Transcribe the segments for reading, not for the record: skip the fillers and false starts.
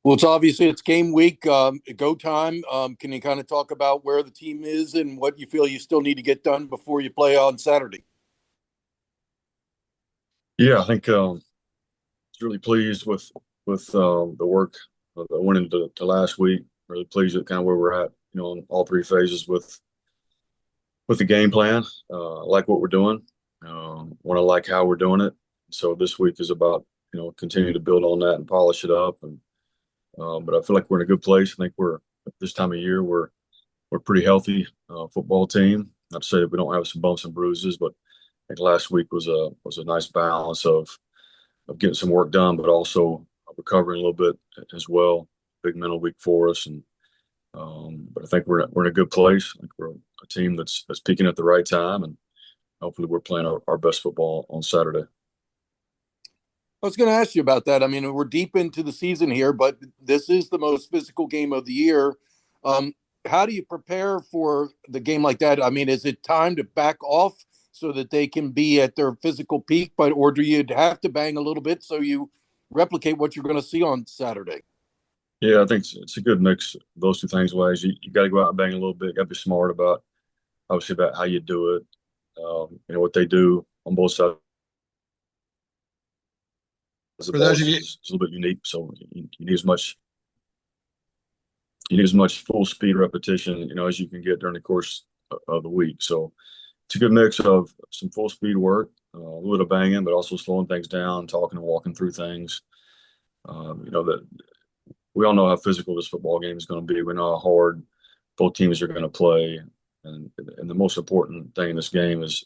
Well, it's game week, go time. Can you kind of talk about where the team is and what you feel you still need to get done before you play on Saturday? Yeah, I think really pleased with the work that went into last week. Really pleased with kind of where we're at, in all three phases with the game plan. I like what we're doing. Want to like how we're doing it. So this week is about continue to build on that and polish it up. And but I feel like we're in a good place. I think we're at this time of year we're pretty healthy football team. Not to say that we don't have some bumps and bruises, but I think last week was a nice balance of getting some work done, but also recovering a little bit as well. Big mental week for us, and but I think we're in a good place. I think we're a team that's peaking at the right time, and hopefully we're playing our best football on Saturday. I was going to ask you about that. I mean, we're deep into the season here, but this is the most physical game of the year. Um, how do you prepare for the game like that? I mean, is it time to back off so that they can be at their physical peak, or do you have to bang a little bit so you replicate what you're going to see on Saturday? Yeah, I think it's a good mix of those two things. Ways you got to go out and bang a little bit. Got to be smart about obviously about how you do it. What they do on both sides of the For ball those of is, you, is a little bit unique. So you need as much full speed repetition, as you can get during the course of the week. So it's a good mix of some full speed work, a little bit of banging, but also slowing things down, talking and walking through things. That we all know how physical this football game is going to be. We know how hard both teams are going to play, and the most important thing in this game is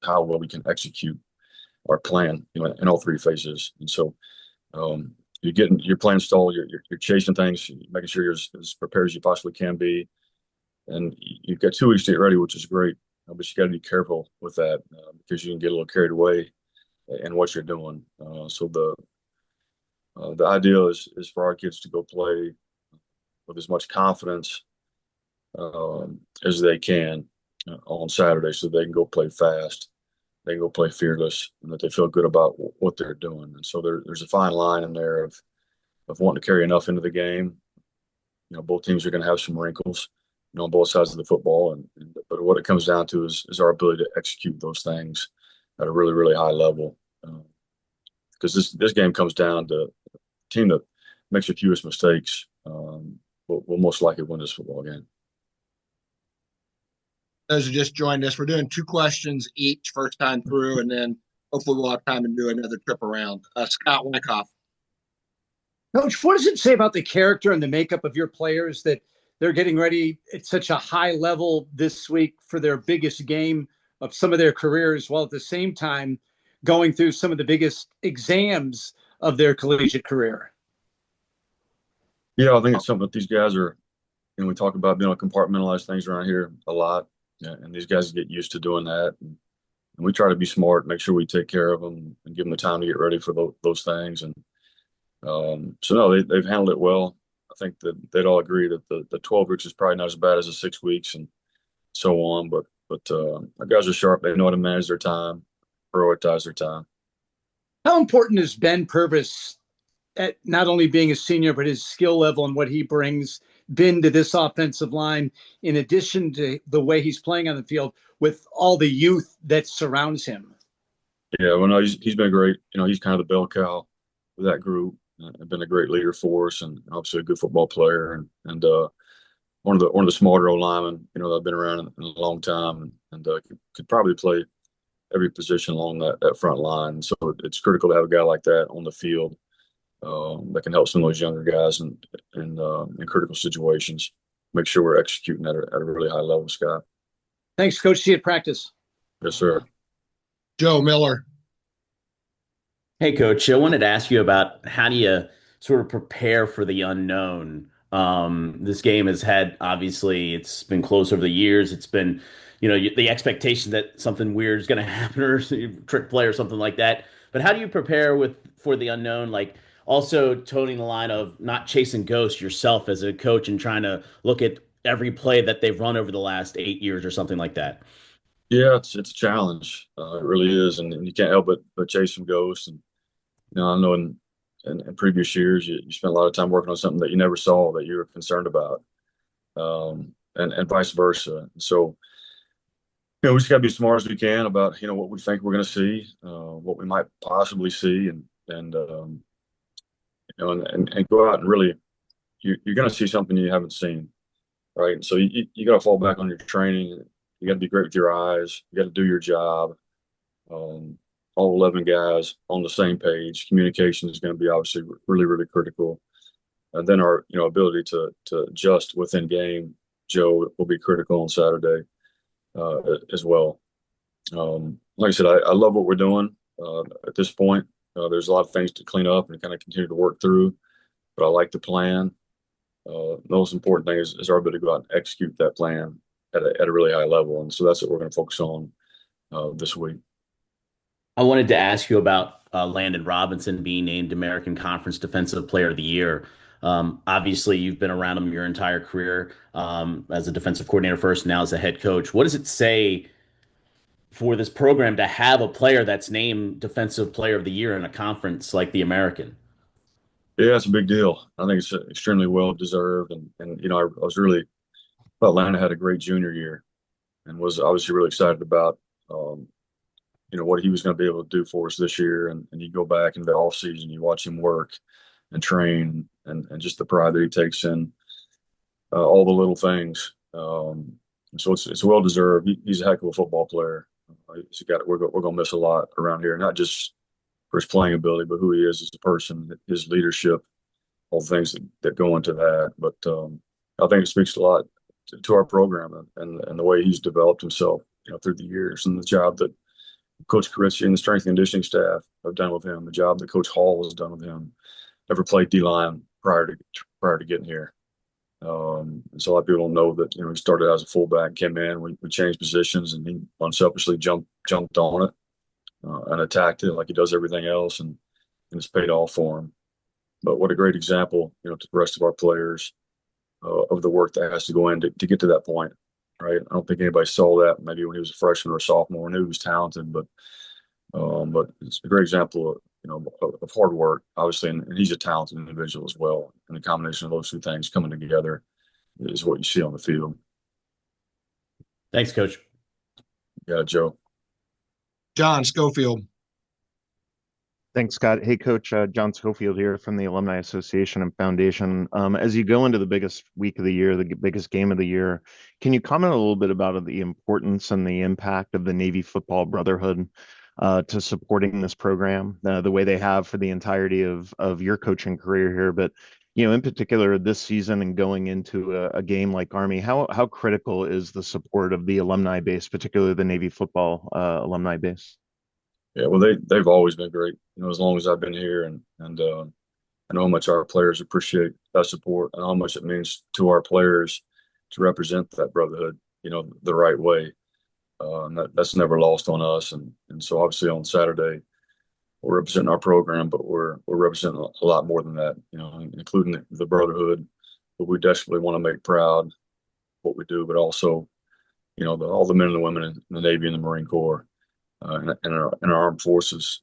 how well we can execute our plan, in all three phases. And so you're playing stall, you're chasing things, making sure you're as prepared as you possibly can be, and you've got 2 weeks to get ready, which is great. But you got to be careful with that because you can get a little carried away in what you're doing. So the idea is for our kids to go play with as much confidence as they can on Saturday, so they can go play fast, they can go play fearless, and that they feel good about what they're doing. And so there's a fine line in there of wanting to carry enough into the game. Both teams are going to have some wrinkles, on both sides of the football, but what it comes down to is our ability to execute those things at a really really high level. Because this game comes down to a team that makes the fewest mistakes will most likely win this football game. those who just joined us, we're doing two questions each first time through, and then hopefully we'll have time to do another trip around. Scott Wyckoff. Coach, what does it say about the character and the makeup of your players that they're getting ready at such a high level this week for their biggest game of some of their careers, while at the same time going through some of the biggest exams of their collegiate career? Yeah, I think it's something that these guys are, we talk about being able to compartmentalize things around here a lot. Yeah, and these guys get used to doing that. And we try to be smart, make sure we take care of them and give them the time to get ready for those things. And so, no, they've handled it well. I think that they'd all agree that the 12 weeks is probably not as bad as the 6 weeks and so on. But our guys are sharp. They know how to manage their time, prioritize their time. How important is Ben Purvis at not only being a senior, but his skill level and what he brings been to this offensive line, in addition to the way he's playing on the field with all the youth that surrounds him? Yeah, well, no, he's been great. He's kind of the bell cow of that group. Been a great leader for us, and obviously a good football player, and one of the smarter old linemen, that have been around in a long time, and could probably play every position along that front line. So it's critical to have a guy like that on the field that can help some of those younger guys in critical situations. Make sure we're executing at a really high level, Scott. Thanks, Coach. See you at practice. Yes, sir. Joe Miller. Hey, Coach, I wanted to ask you about how do you sort of prepare for the unknown? This game has had, obviously, it's been close over the years. It's been, the expectation that something weird is going to happen or trick play or something like that. But how do you prepare for the unknown? Like also toting the line of not chasing ghosts yourself as a coach and trying to look at every play that they've run over the last 8 years or something like that. Yeah, it's a challenge. It really is, and you can't help but chase some ghosts. And I know in previous years, you spent a lot of time working on something that you never saw that you were concerned about, and vice versa. So, we just got to be as smart as we can about, what we think we're going to see, what we might possibly see, and go out and really, you're going to see something you haven't seen, right? And so you got to fall back on your training. You got to be great with your eyes. You got to do your job. All 11 guys on the same page. Communication is going to be obviously really, really critical. And then our, ability to adjust within game, Joe, will be critical on Saturday as well. Like I said, I love what we're doing at this point. There's a lot of things to clean up and kind of continue to work through, but I like the plan. The most important thing is our ability to go out and execute that plan at a really high level. And so that's what we're going to focus on this week. I wanted to ask you about Landon Robinson being named American Conference Defensive Player of the Year. Obviously, you've been around him your entire career as a defensive coordinator first, now as a head coach. What does it say for this program to have a player that's named Defensive Player of the Year in a conference like the American? Yeah, it's a big deal. I think it's extremely well deserved. And I was really thought Landon had a great junior year and was obviously really excited about what he was going to be able to do for us this year. And you go back in the off season, you watch him work and train, and just the pride that he takes in all the little things. So it's well deserved. He's a heck of a football player. We're going to miss a lot around here, not just for his playing ability, but who he is as a person, his leadership, all the things that go into that. But I think it speaks a lot to our program and the way he's developed himself, through the years, and the job that Coach Carizzi and the strength and conditioning staff have done with him, the job that Coach Hall has done with him. Never played D-line prior to getting here. And so a lot of people don't know that, he started as a fullback, came in, we changed positions, and he unselfishly jumped on it and attacked it like he does everything else, and it's paid off for him. But what a great example, to the rest of our players of the work that has to go in to get to that point, right? I don't think anybody saw that maybe when he was a freshman or a sophomore, knew he was talented, but it's a great example of hard work, obviously, and he's a talented individual as well. And the combination of those two things coming together is what you see on the field. Thanks, Coach. Yeah, Joe. John Schofield. Thanks, Scott. Hey, Coach. John Schofield here from the Alumni Association and Foundation. As you go into the biggest week of the year, the biggest game of the year, can you comment a little bit about the importance and the impact of the Navy Football Brotherhood to supporting this program, the way they have for the entirety of your coaching career here, but in particular this season and going into a game like Army, how critical is the support of the alumni base, particularly the Navy football alumni base? Yeah, well, they've always been great, as long as I've been here, and I know how much our players appreciate that support and how much it means to our players to represent that brotherhood, the right way. And that's never lost on us. And so obviously on Saturday, we're representing our program, but we're representing a lot more than that, including the brotherhood. But we desperately want to make proud what we do, but also, all the men and the women in the Navy and the Marine Corps and our armed forces.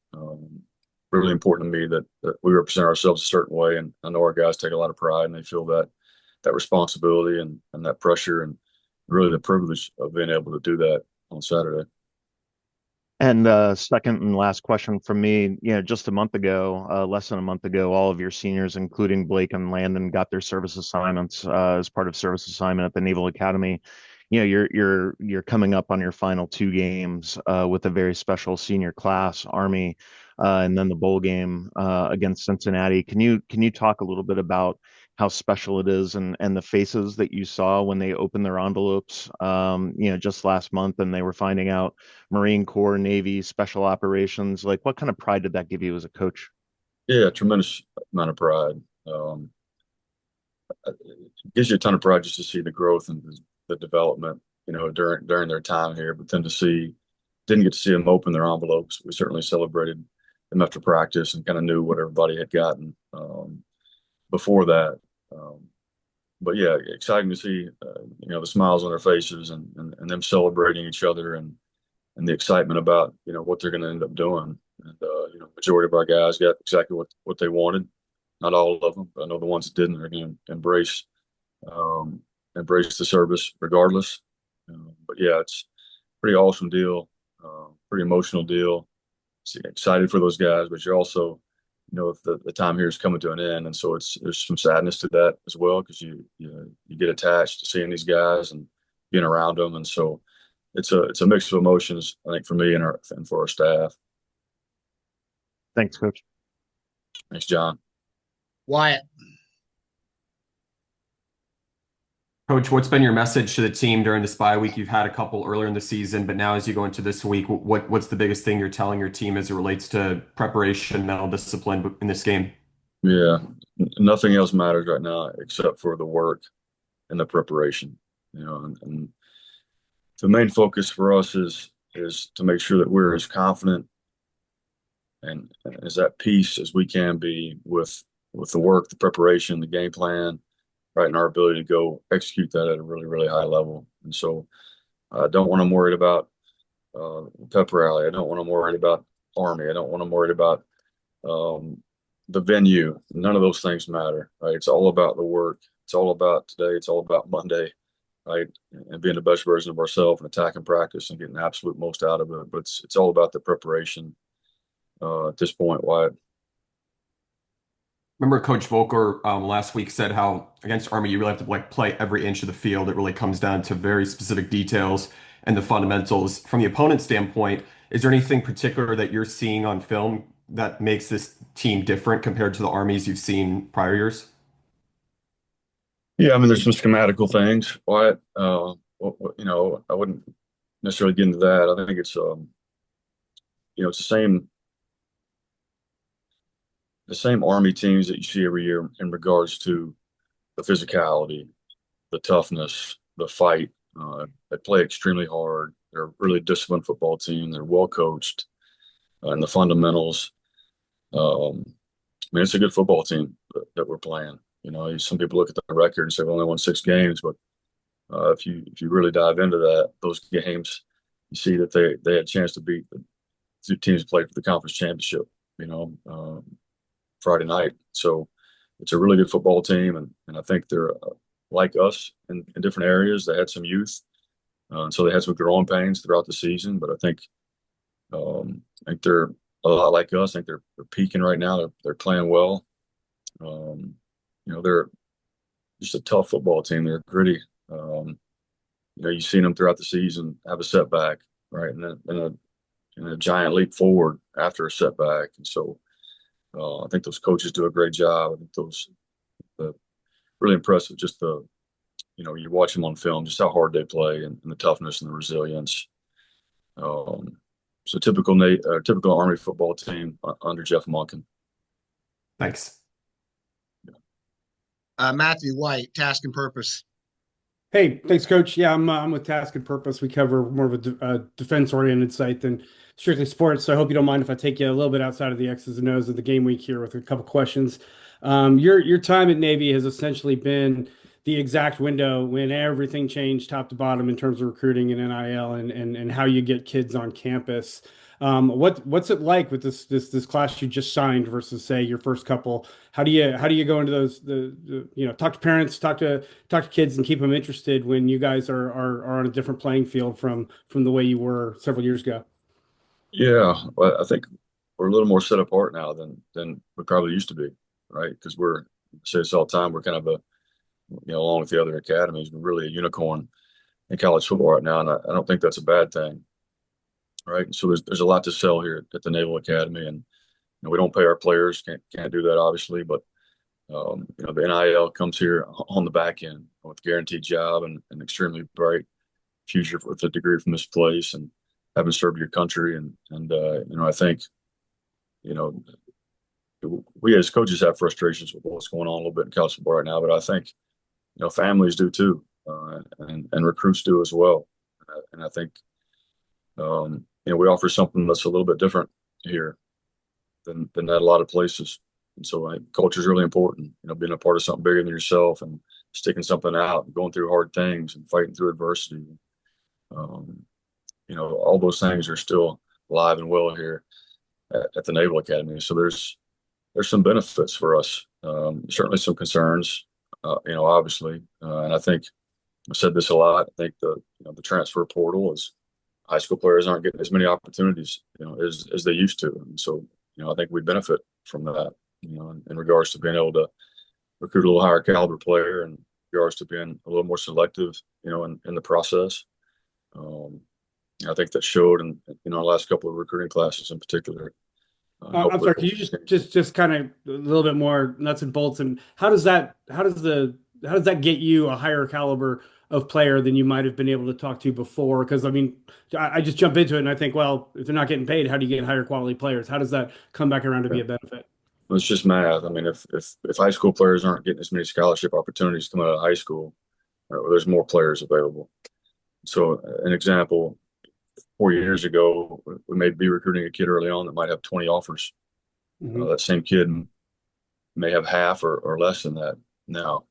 Really important to me that we represent ourselves a certain way, and I know our guys take a lot of pride, and they feel that responsibility and that pressure, and really the privilege of being able to do that on Saturday. And second and last question from me, just a month ago, less than a month ago, all of your seniors, including Blake and Landon, got their service assignments as part of service assignment at the Naval Academy. You're coming up on your final two games with a very special senior class, Army, and then the bowl game against Cincinnati. Can you talk a little bit about how special it is and the faces that you saw when they opened their envelopes, just last month, and they were finding out Marine Corps, Navy, Special Operations? Like, what kind of pride did that give you as a coach? Yeah, tremendous amount of pride. It gives you a ton of pride just to see the growth and the development, during their time here. But then didn't get to see them open their envelopes. We certainly celebrated them after practice and kind of knew what everybody had gotten before that. But yeah, exciting to see, the smiles on their faces and them celebrating each other and the excitement about, what they're going to end up doing. And majority of our guys got exactly what they wanted. Not all of them, but I know the ones that didn't are going to um, embrace the service regardless. But yeah, it's a pretty awesome deal, pretty emotional deal. Excited for those guys, but you're also, the time here is coming to an end, and so there's some sadness to that as well because you get attached to seeing these guys and being around them, and so it's a mix of emotions, I think, for me and for our staff. Thanks, Coach. Thanks, John. Wyatt. Coach, what's been your message to the team during this bye week? You've had a couple earlier in the season, but now as you go into this week, what's the biggest thing you're telling your team as it relates to preparation, mental discipline in this game? Yeah, nothing else matters right now except for the work and the preparation. And the main focus for us is to make sure that we're as confident and as at peace as we can be with the work, the preparation, the game plan, right, and our ability to go execute that at a really, really high level. And so I don't want them worried about pep rally. I don't want them worried about Army. I don't want them worried about the venue. None of those things matter, right? It's all about the work. It's all about today. It's all about Monday, right? And being the best version of ourselves and attacking practice and getting the absolute most out of it. But it's all about the preparation at this point, Wyatt. Remember Coach Volker last week said how against Army you really have to play every inch of the field. It really comes down to very specific details and the fundamentals. From the opponent's standpoint, is there anything particular that you're seeing on film that makes this team different compared to the Armies you've seen prior years? Yeah, I mean, there's some schematical things, Wyatt. I wouldn't necessarily get into that. I think it's it's the same Army teams that you see every year in regards to the physicality, the toughness, the fight. They play extremely hard. They're a really disciplined football team. They're well coached, and the fundamentals. It's a good football team that we're playing. Some people look at the record and say we only won 6 games, but if you really dive into those games, you see that they had a chance to beat the 2 teams that played for the conference championship. Friday night. So it's a really good football team, and I think they're like us in different areas. They had some youth, and so they had some growing pains throughout the season. But I think they're a lot like us. I think they're peaking right now. They're playing well. They're just a tough football team. They're gritty. You've seen them throughout the season have a setback, right, and a giant leap forward after a setback, and so. I think those coaches do a great job. I think those really impressive. Just you watch them on film, just how hard they play and the toughness and the resilience. So typical Army football team under Jeff Monken. Thanks. Matthew White, Task and Purpose. Hey, thanks, Coach. Yeah, I'm with Task and Purpose. We cover more of a defense-oriented site than strictly sports. So I hope you don't mind if I take you a little bit outside of the X's and O's of the game week here with a couple questions. Your time at Navy has essentially been the exact window when everything changed top to bottom in terms of recruiting and NIL and how you get kids on campus. What's it like with this class you just signed versus say your first couple? How do you go into those talk to parents, talk to kids and keep them interested when you guys are on a different playing field from the way you were several years ago? Yeah, well, I think we're a little more set apart now than we probably used to be, right? Because I say this all the time, we're kind of along with the other academies, we're really a unicorn in college football right now, and I don't think that's a bad thing. Right. And so there's a lot to sell here at the Naval Academy, and we don't pay our players, can't do that obviously, but the NIL comes here on the back end with guaranteed job and an extremely bright future with a degree from this place and having served your country, and I think we as coaches have frustrations with what's going on a little bit in college football right now, but I think families do too, and recruits do as well, and I think. We offer something that's a little bit different here than at a lot of places. And so culture is really important, being a part of something bigger than yourself and sticking something out and going through hard things and fighting through adversity. All those things are still alive and well here. at the Naval Academy. So there's some benefits for us. Certainly some concerns, obviously. And I think I've said this a lot. I think the transfer portal is high school players aren't getting as many opportunities, as they used to. And so, I think we benefit from that, in regards to being able to recruit a little higher caliber player and in regards to being a little more selective, in the process. I think that showed in our last couple of recruiting classes in particular. I'm sorry, can you just kind of a little bit more nuts and bolts, and how does that get you a higher caliber of player than you might have been able to talk to before? Because I mean, I just jump into it and I think, well, if they're not getting paid, how do you get higher quality players? How does that come back around to be a benefit? Well, it's just math. I mean, if high school players aren't getting as many scholarship opportunities coming out of high school, there's more players available. So, an example, 4 years ago, we may be recruiting a kid early on that might have 20 offers. That same kid may have half or less than that now.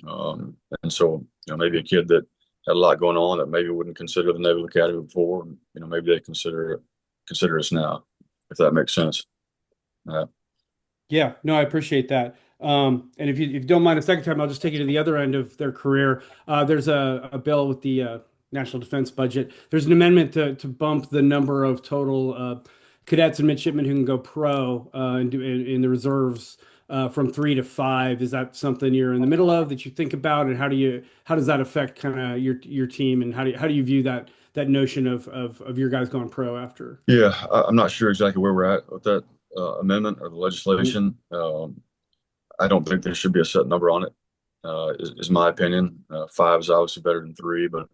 And so, maybe a kid that had a lot going on that maybe wouldn't consider the Naval Academy before, maybe they consider us now, if that makes sense. Yeah, no, I appreciate that. And if you don't mind a second time, I'll just take you to the other end of their career. There's a bill with the national defense budget. There's an amendment to bump the number of total cadets and midshipmen who can go pro and do in the reserves from 3 to 5. Is that something you're in the middle of that you think about, and how does that affect kind of your team, and how do you view that notion of your guys going pro after? Yeah, I'm not sure exactly where we're at with that amendment or the legislation. I don't think there should be a set number on it. Is my opinion. 5 is obviously better than 3, but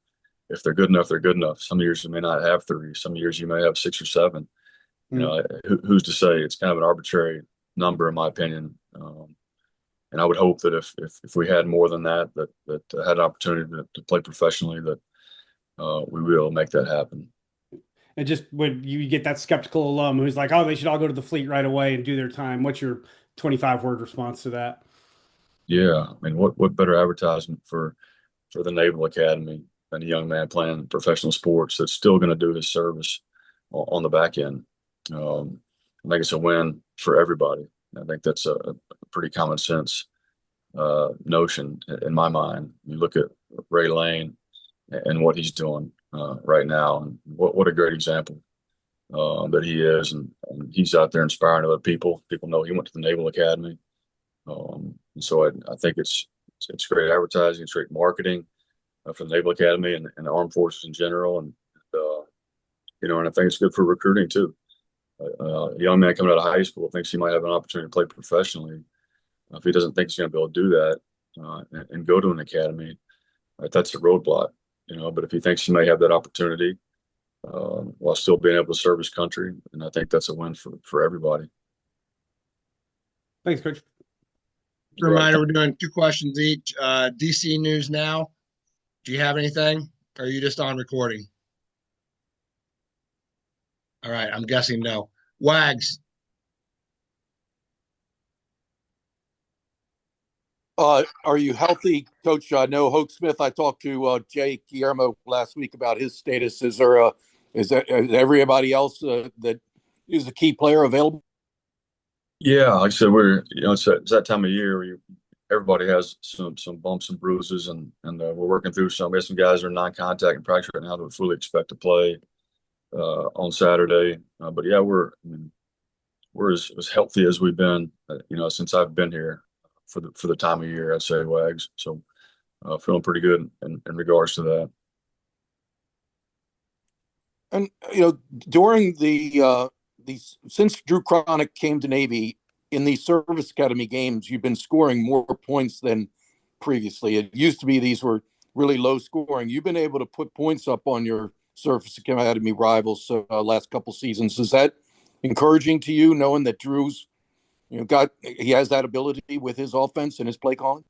if they're good enough, they're good enough. Some years you may not have 3. Some years you may have 6 or 7. Who's to say? It's kind of an arbitrary number, in my opinion. And I would hope that if we had more than that had an opportunity to play professionally, that we will make that happen. And just when you get that skeptical alum who's like, oh, they should all go to the fleet right away and do their time, what's your 25-word response to that? Yeah, I mean, what better advertisement for the Naval Academy than a young man playing professional sports that's still going to do his service on the back end? I think it's a win for everybody. I think that's a pretty common sense notion in my mind. You look at Ray Lane and what he's doing right now, and what a great example that he is, and he's out there inspiring other people. People know he went to the Naval Academy, and so I think it's great advertising, it's great marketing for the Naval Academy and the Armed Forces in general, and I think it's good for recruiting too. A young man coming out of high school thinks he might have an opportunity to play professionally. If he doesn't think he's going to be able to do that and go to an academy, that's a roadblock. But if he thinks he may have that opportunity while still being able to serve his country, and I think that's a win for everybody. Thanks, Coach. Reminder, we're doing 2 questions each. DC News Now. Do you have anything? Or are you just on recording? All right, I'm guessing no. Wags. Are you healthy, Coach? I know Hoke Smith. I talked to Jay Guillermo last week about his status. Is everybody else that is a key player available? Yeah, like I said, it's that time of year where everybody has some bumps and bruises, and we're working through some. We have some guys that are non-contact in practice right now that we fully expect to play on Saturday. But yeah, we're as healthy as we've been, since I've been here for the time of year, I'd say, Wags. So feeling pretty good in regards to that. And during since Drew Cronick came to Navy, in these service academy games, you've been scoring more points than previously. It used to be these were really low scoring. You've been able to put points up on your service academy rivals last couple seasons. Is that encouraging to you, knowing that Drew's he has that ability with his offense and his play calling?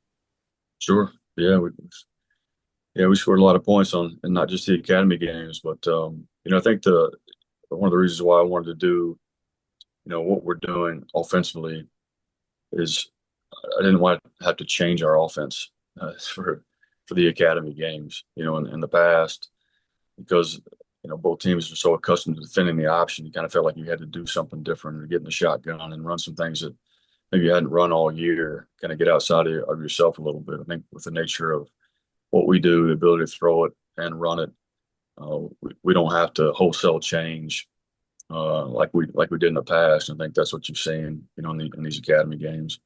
Sure. Yeah, we scored a lot of points and not just the academy games, but I think one of the reasons why I wanted to do what we're doing offensively is I didn't want to have to change our offense for the academy games in the past, because both teams are so accustomed to defending the option. You kind of felt like you had to do something different or get in the shotgun and run some things that maybe you hadn't run all year, kind of get outside of yourself a little bit. I think with the nature of what we do, the ability to throw it and run it, we don't have to wholesale change like we did in the past. I think that's what you've seen, in these academy games.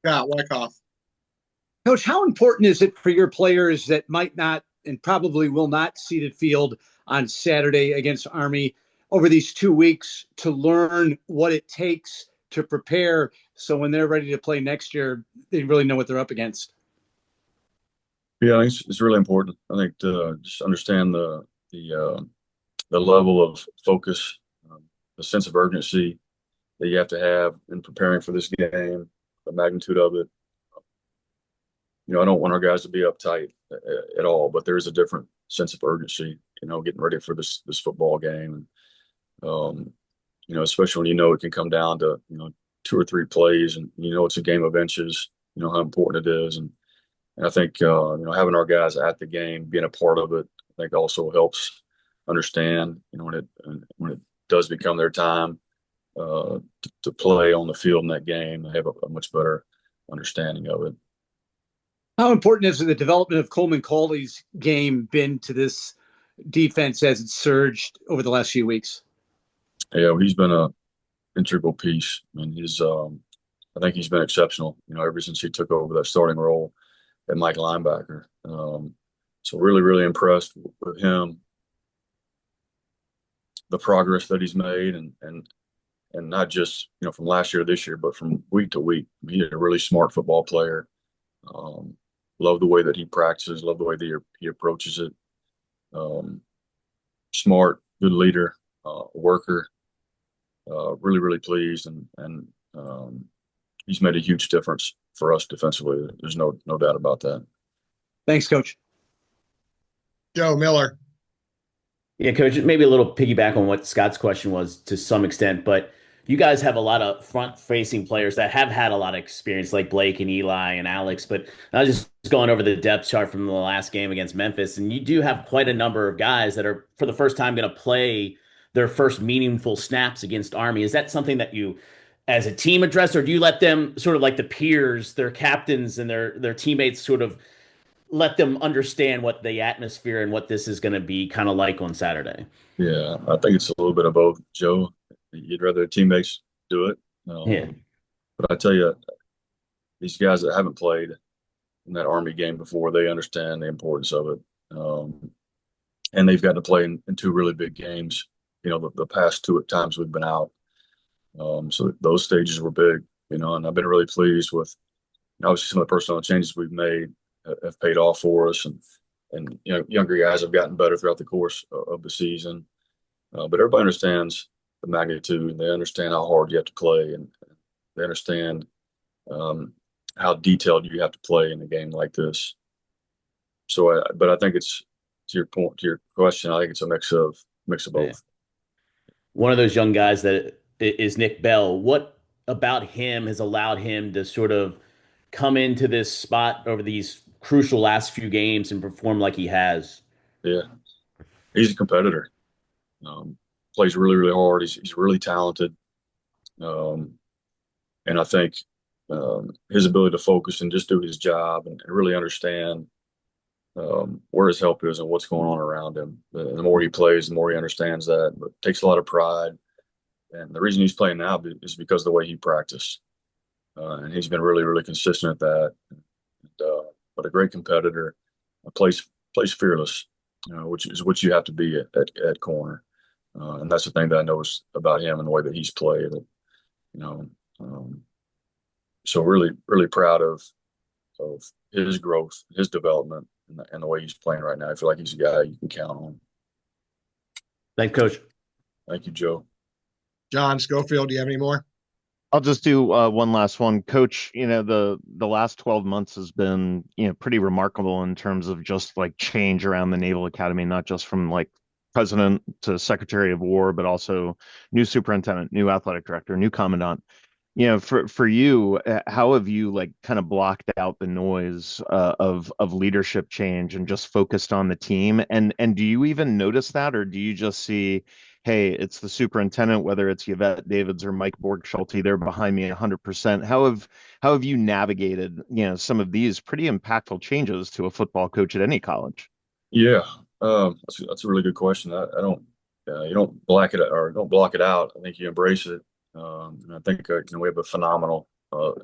Scott Wyckoff. Coach, how important is it for your players that might not and probably will not see the field on Saturday against Army over these 2 weeks to learn what it takes to prepare so when they're ready to play next year, they really know what they're up against? Yeah, I think it's really important. I think to just understand the level of focus, the sense of urgency that you have to have in preparing for this game, the magnitude of it. I don't want our guys to be uptight at all, but there is a different sense of urgency, getting ready for this football game. Especially when it can come down to, 2 or 3 plays and, it's a game of inches, how important it is. And I think, having our guys at the game, being a part of it, I think also helps understand, when it does become their time to play on the field in that game, they have a much better understanding of it. How important has the development of Coleman Cawley's game been to this defense as it surged over the last few weeks? Yeah, he's been a integral piece. I mean, I think he's been exceptional, ever since he took over that starting role at Mike linebacker. So really, really impressed with him, the progress that he's made, and not just, from last year to this year, but from week to week. He's a really smart football player. Love the way that he practices, love the way that he approaches it. Smart, good leader, worker. Really, really pleased, and he's made a huge difference for us defensively. There's no doubt about that. Thanks, Coach. Joe Miller. Yeah, Coach, maybe a little piggyback on what Scott's question was to some extent, but you guys have a lot of front-facing players that have had a lot of experience, like Blake and Eli and Alex. But I was just going over the depth chart from the last game against Memphis, and you do have quite a number of guys that are, for the first time, going to play their first meaningful snaps against Army. Is that something that you, as a team, address, or do you let them sort of like the peers, their captains and their teammates, sort of let them understand what the atmosphere and what this is going to be kind of like on Saturday? Yeah, I think it's a little bit of both, Joe. You'd rather the teammates do it. Yeah. But I tell you, these guys that haven't played in that Army game before, they understand the importance of it. And they've got to play in 2 really big games, the past 2 times we've been out. So those stages were big, and I've been really pleased with, obviously, some of the personnel changes we've made have paid off for us. And younger guys have gotten better throughout the course of the season. But everybody understands the magnitude, and they understand how hard you have to play, and they understand how detailed you have to play in a game like this. So, but I think it's, to your question, I think it's a mix of both. Yeah. One of those young guys that is Nick Bell. What about him has allowed him to sort of come into this spot over these crucial last few games and perform like he has? Yeah, he's a competitor. Plays really, really hard. He's really talented. And I think his ability to focus and just do his job and really understand where his help is and what's going on around him. The more he plays, the more he understands that. But takes a lot of pride. And the reason he's playing now is because of the way he practiced. And he's been really, really consistent at that. But a great competitor, plays fearless, which is what you have to be at corner. And that's the thing that I noticed about him and the way that he's played. So really, really proud of his growth, his development, and the way he's playing right now. I feel like he's a guy you can count on. Thanks, Coach. Thank you, Joe. John Schofield, do you have any more? I'll just do one last one, Coach. The last 12 months has been pretty remarkable in terms of just like change around the Naval Academy, not just from like president to Secretary of War, but also new superintendent, new athletic director, new commandant. For you, how have you like kind of blocked out the noise of leadership change and just focused on the team? And do you even notice that, or do you just see, hey, it's the superintendent, whether it's Yvette Davids or Mike Borgschulte, they're behind me 100%. How have you navigated, some of these pretty impactful changes to a football coach at any college? Yeah, that's a really good question. I don't, you don't black it or don't block it out. I think you embrace it. And I think we have a phenomenal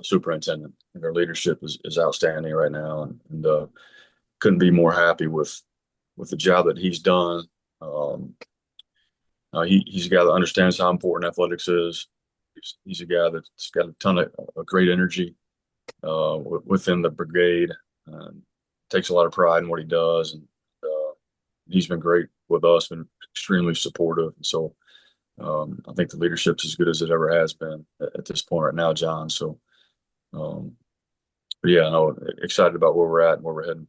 superintendent. And their leadership is outstanding right now, and couldn't be more happy with the job that he's done. He's a guy that understands how important athletics is. He's a guy that's got a ton of great energy within the brigade. Takes a lot of pride in what he does, and he's been great with us, been extremely supportive. And so I think the leadership's as good as it ever has been at this point right now, John. So, but yeah, no, excited about where we're at and where we're heading.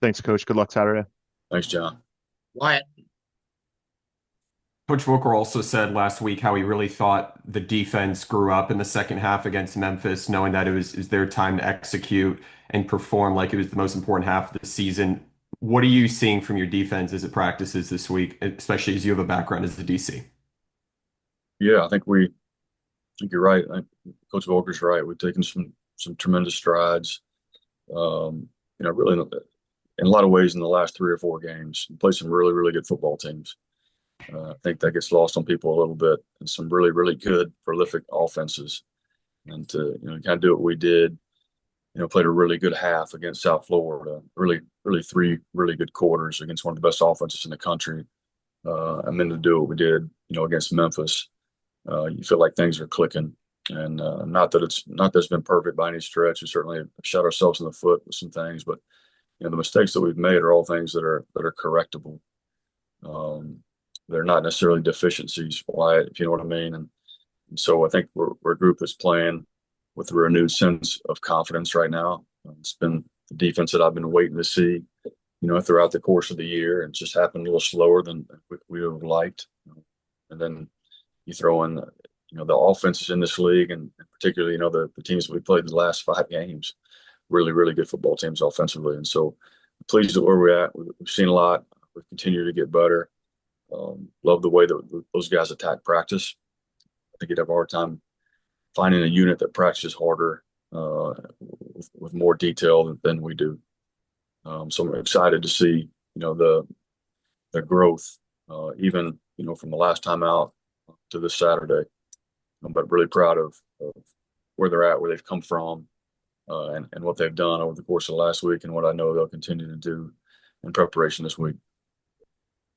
Thanks, Coach. Good luck Saturday. Thanks, John. Wyatt. Coach Volker also said last week how he really thought the defense grew up in the second half against Memphis, knowing that it was their time to execute and perform like it was the most important half of the season. What are you seeing from your defense as it practices this week, especially as you have a background as a DC? Yeah, I think you're right. Coach Volker's right. We've taken some tremendous strides. Really in a lot of ways in the last 3 or 4 games, we played some really, really good football teams. I think that gets lost on people a little bit, and some really, really good, prolific offenses. And to kind of do what we did, played a really good half against South Florida. Really, really 3 really good quarters against one of the best offenses in the country. And then to do what we did, against Memphis, you feel like things are clicking. And not that it's been perfect by any stretch. We certainly have shot ourselves in the foot with some things, but the mistakes that we've made are all things that are correctable. They're not necessarily deficiencies, Wyatt, if you know what I mean. And so I think we're a group that's playing with a renewed sense of confidence right now. It's been the defense that I've been waiting to see, throughout the course of the year. It just happened a little slower than we would have liked. And then you throw in, the offenses in this league, and particularly, the teams that we played the last 5 games, really, really good football teams offensively. And so pleased with where we're at. We've seen a lot. We continue to get better. Love the way that those guys attack practice. I think you'd have a hard time finding a unit that practices harder with more detail than we do. So I'm excited to see, the growth, even, from the last time out to this Saturday. But really proud of where they're at, where they've come from, and what they've done over the course of the last week, and what I know they'll continue to do in preparation this week.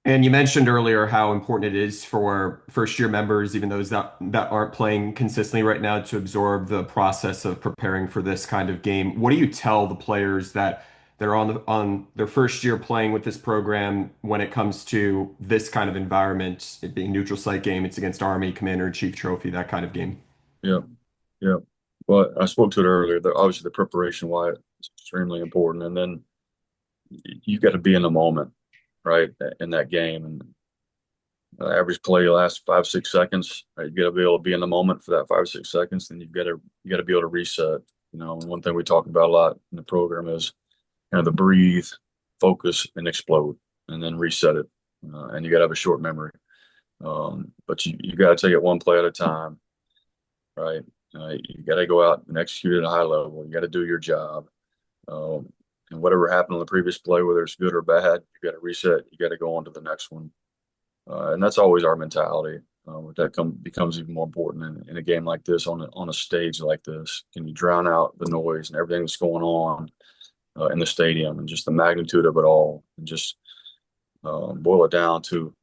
And you mentioned earlier how important it is for first-year members, even those that aren't playing consistently right now, to absorb the process of preparing for this kind of game. What do you tell the players that they're on their first year playing with this program when it comes to this kind of environment, it being neutral site game, it's against Army, Commander-in-Chief trophy, that kind of game? Yeah, yeah. Well, I spoke to it earlier. Obviously, the preparation, why it's extremely important, and then you got to be in the moment, right, in that game. And average play lasts 5-6 seconds. Right? You got to be able to be in the moment for that 5-6 seconds. Then you got to be able to reset. And one thing we talk about a lot in the program is kind of the breathe, focus, and explode, and then reset it. And you got to have a short memory. But you got to take it one play at a time, right? You got to go out and execute at a high level. You got to do your job. And whatever happened on the previous play, whether it's good or bad, you got to reset. You got to go on to the next one. And that's always our mentality. That becomes even more important in a game like this, on a stage like this. Can you drown out the noise and everything that's going on in the stadium, and just the magnitude of it all, and just boil it down to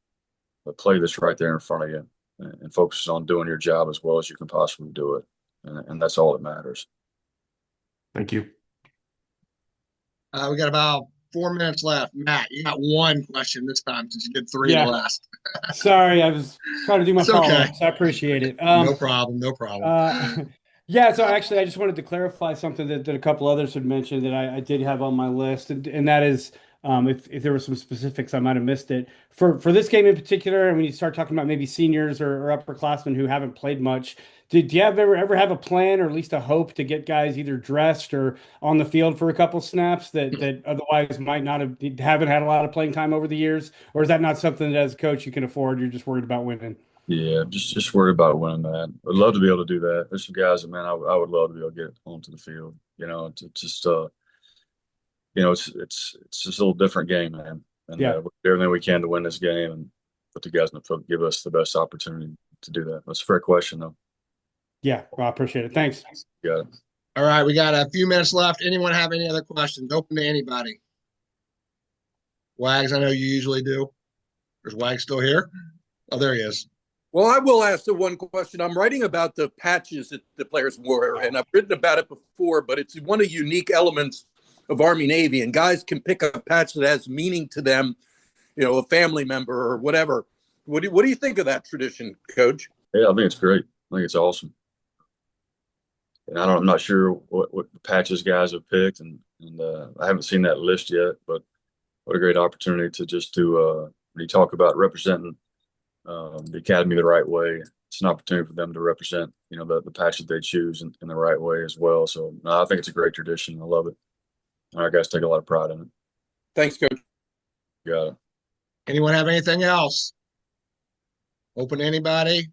the play that's right there in front of you, and focus on doing your job as well as you can possibly do it. And that's all that matters. Thank you. We got about 4 minutes left. Matt, you got one question this time since you did 3 in the last. Sorry, I was trying to do my follow-ups. Okay. I appreciate it. No problem. No problem. So actually, I just wanted to clarify something that a couple others had mentioned that I did have on my list, and that is If there were some specifics, I might have missed it. For this game in particular, and when you start talking about maybe seniors or upperclassmen who haven't played much, did you ever have a plan or at least a hope to get guys either dressed or on the field for a couple snaps that otherwise might not haven't had a lot of playing time over the years? Or is that not something that as a coach you can afford? You're just worried about winning? Yeah, just worried about winning, man. I'd love to be able to do that. There's some guys that, man, I would love to be able to get onto the field. It's just it's just a little different game, man. And Yeah. we'll do everything we can to win this game and put the guys in the field, give us the best opportunity to do that. That's a fair question, though. Yeah, well, I appreciate it. Thanks. You got it. All right, we got a few minutes left. Anyone have any other questions? Open to anybody. Wags, I know you usually do. Is Wags still here? Oh, there he is. Well, I will ask the one question. I'm writing about the patches that the players wore, and I've written about it before, but it's one of the unique elements of Army Navy, and guys can pick a patch that has meaning to them, a family member or whatever. What do you think of that tradition, Coach? Yeah, I think it's great. I think it's awesome. And I'm not sure what patches guys have picked, and I haven't seen that list yet, but what a great opportunity to just when you talk about representing the academy the right way. It's an opportunity for them to represent, the patch that they choose in the right way as well. So I think it's a great tradition. I love it. Our guys take a lot of pride in it. Thanks, Coach. Got it. Anyone have anything else? Open to anybody?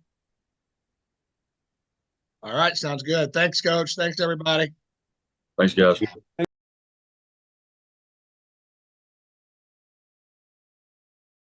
All right, sounds good. Thanks, Coach. Thanks, everybody. Thanks, guys.